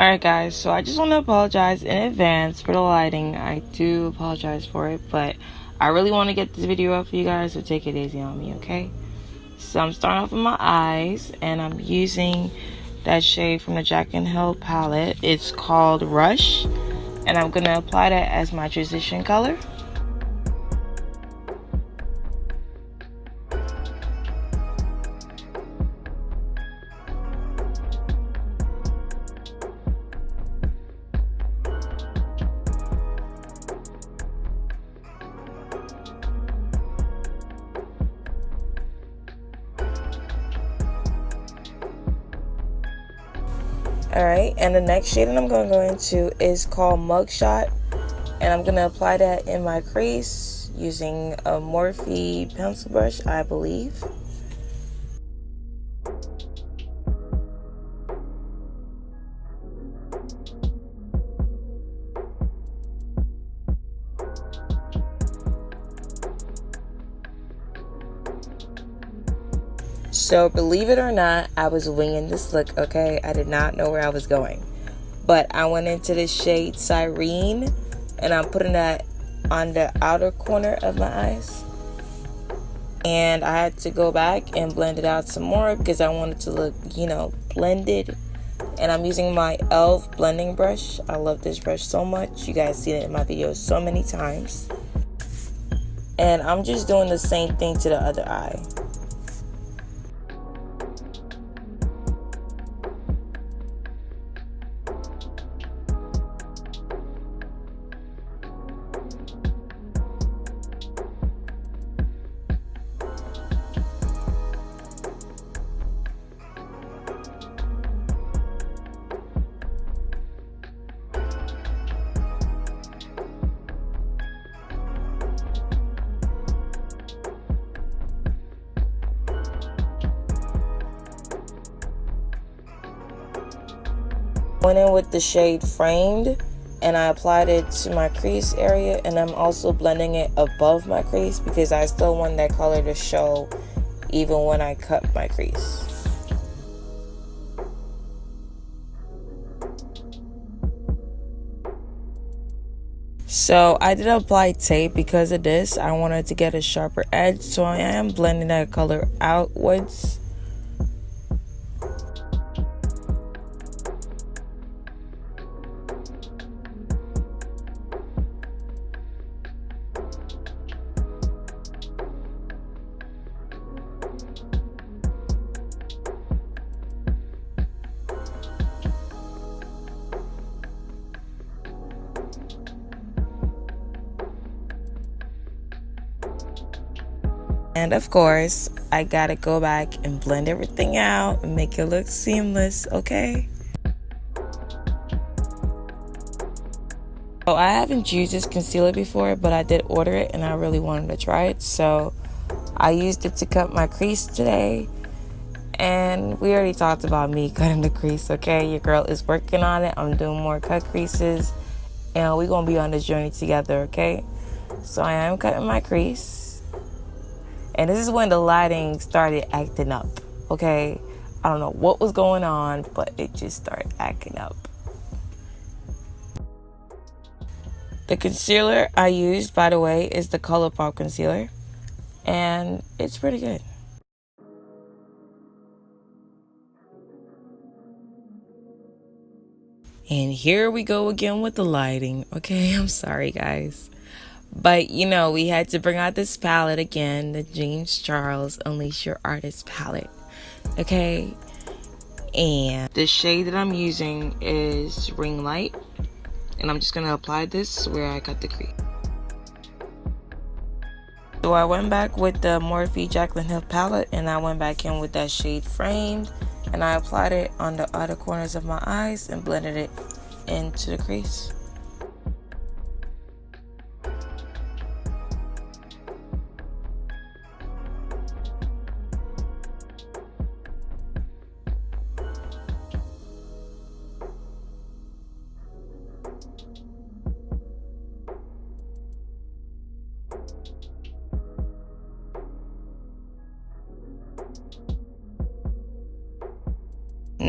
Alright guys, so I just want to apologize in advance for the lighting. I do apologize for it, but I really want to get this video up for you guys, so take it easy on me, okay? So I'm starting off with my eyes, and I'm using that shade from the Jack and Hill palette. It's called Rush, and I'm going to apply that as my transition color. Alright, and the next shade that I'm going to go into is called Mugshot, and I'm going to apply that in my crease using a Morphe pencil brush, I believe. So believe it or not, I was winging this look, okay? I did not know where I was going. But I went into the shade Cyrene, and I'm putting that on the outer corner of my eyes. And I had to go back and blend it out some more because I wanted to look, you know, blended. And I'm using my e.l.f. blending brush. I love this brush so much. You guys seen it in my videos so many times. And I'm just doing the same thing to the other eye. Went in with the shade Framed, and I applied it to my crease area, and I'm also blending it above my crease because I still want that color to show even when I cut my crease. So I did apply tape because of this. I wanted to get a sharper edge, so I am blending that color outwards. And of course, I gotta go back and blend everything out and make it look seamless, okay? So I haven't used this concealer before, but I did order it and I really wanted to try it. So I used it to cut my crease today. And we already talked about me cutting the crease, okay? Your girl is working on it. I'm doing more cut creases. And we're gonna be on this journey together, okay? So I am cutting my crease. And this is when the lighting started acting up, okay? I don't know what was going on, but it just started acting up. The concealer I used, by the way, is the ColourPop concealer. And it's pretty good. And here we go again with the lighting, okay? I'm sorry, guys. But, you know, we had to bring out this palette again, the James Charles Unleash Your Artist palette, okay? And the shade that I'm using is Ring Light, and I'm just going to apply this where I cut the crease. So I went back with the Morphe Jaclyn Hill palette, and I went back in with that shade Framed, and I applied it on the outer corners of my eyes and blended it into the crease.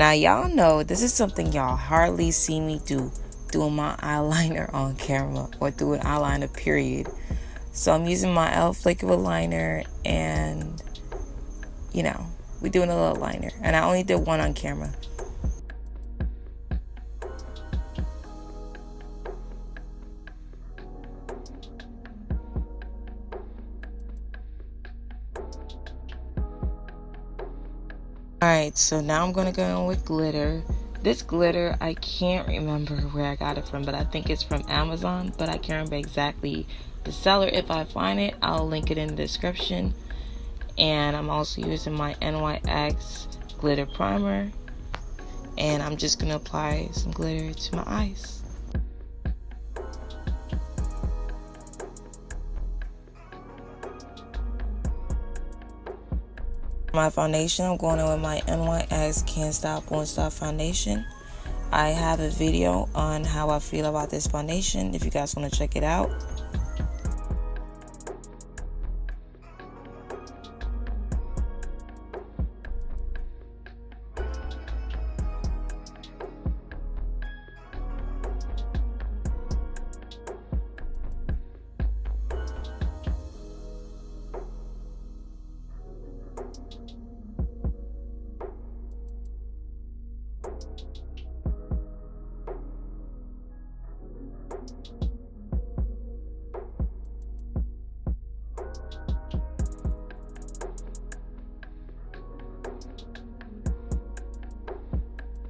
Now y'all know this is something y'all hardly see me do, doing my eyeliner on camera or doing eyeliner period. So I'm using my e.l.f. liquid liner, and you know, we're doing a little liner, and I only did one on camera. Alright, so now I'm gonna go in with glitter. This glitter, I can't remember where I got it from, but I think it's from Amazon, but I can't remember exactly the seller. If I find it, I'll link it in the description. And I'm also using my NYX glitter primer, and I'm just gonna apply some glitter to my eyes. My foundation, I'm going in with my NYX Can't Stop Won't Stop foundation. I have a video on how I feel about this foundation if you guys want to check it out.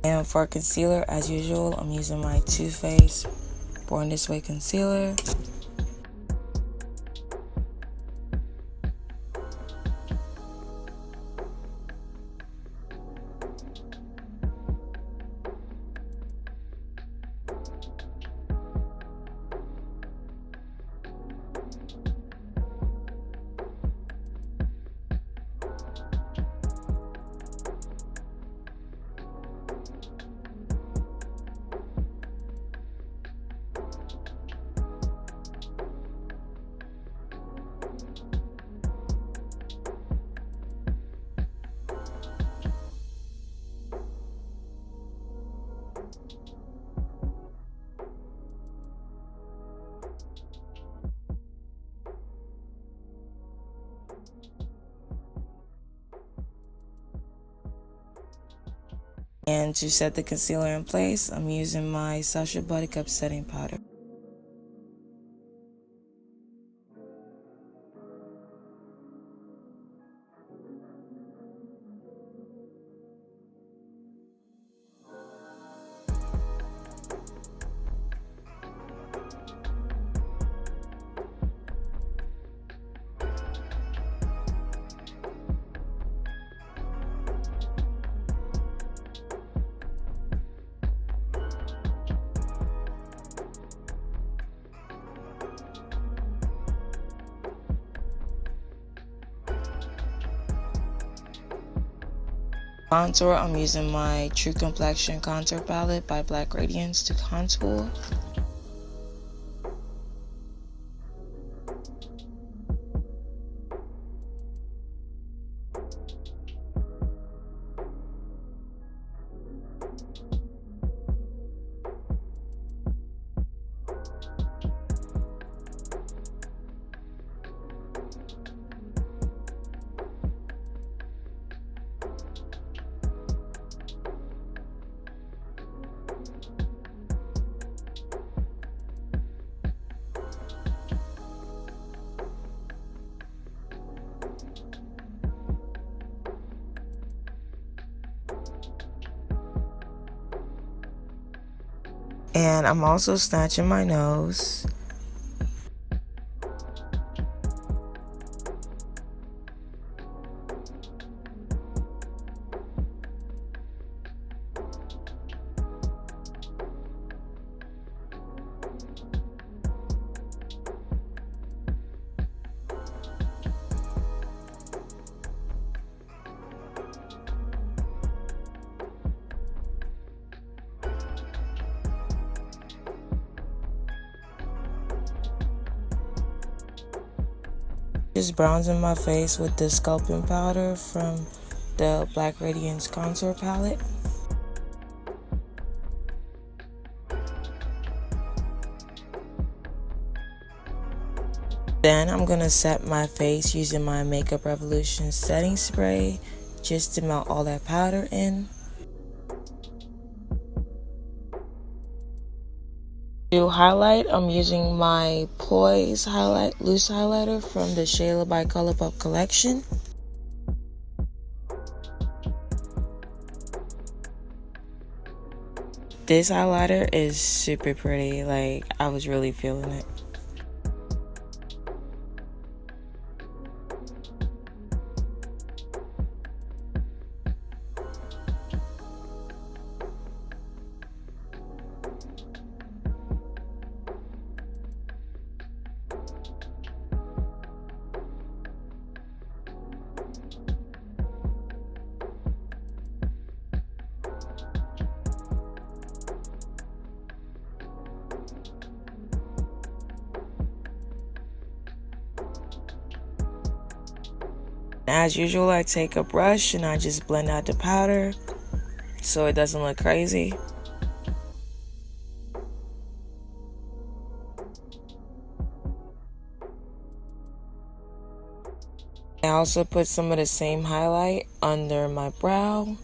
And for concealer, as usual, I'm using my Too Faced Born This Way concealer. And to set the concealer in place, I'm using my Sacha Buttercup setting powder. Contour, I'm using my True Complexion Contour Palette by Black Radiance to contour. And I'm also snatching my nose. Just bronzing my face with the sculpting powder from the Black Radiance Contour Palette. Then I'm going to set my face using my Makeup Revolution setting spray just to melt all that powder in. To highlight, I'm using my Poise highlight loose highlighter from the Shayla by ColourPop collection. This highlighter is super pretty, like I was really feeling it. As usual, I take a brush and I just blend out the powder so it doesn't look crazy. I also put some of the same highlight under my brow.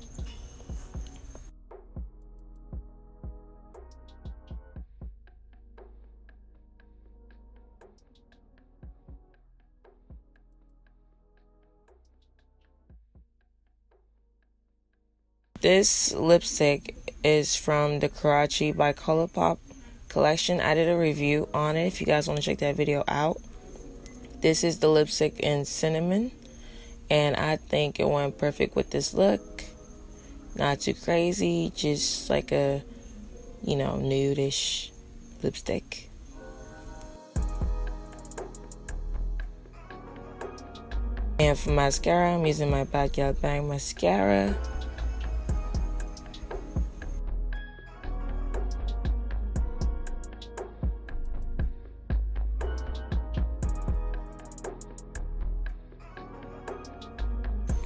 This lipstick is from the Karachi by ColourPop collection. I did a review on it if you guys want to check that video out. This is the lipstick in Cinnamon, and I think it went perfect with this look. Not too crazy, just like a, you know, nude-ish lipstick. And for mascara, I'm using my Backyard Bang mascara.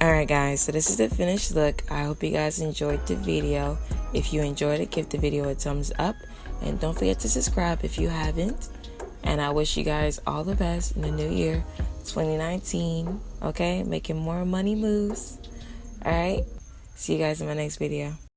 Alright guys, so this is the finished look. I hope you guys enjoyed the video. If you enjoyed it, give the video a thumbs up. And don't forget to subscribe if you haven't. And I wish you guys all the best in the new year, 2019. Okay, making more money moves. Alright, see you guys in my next video.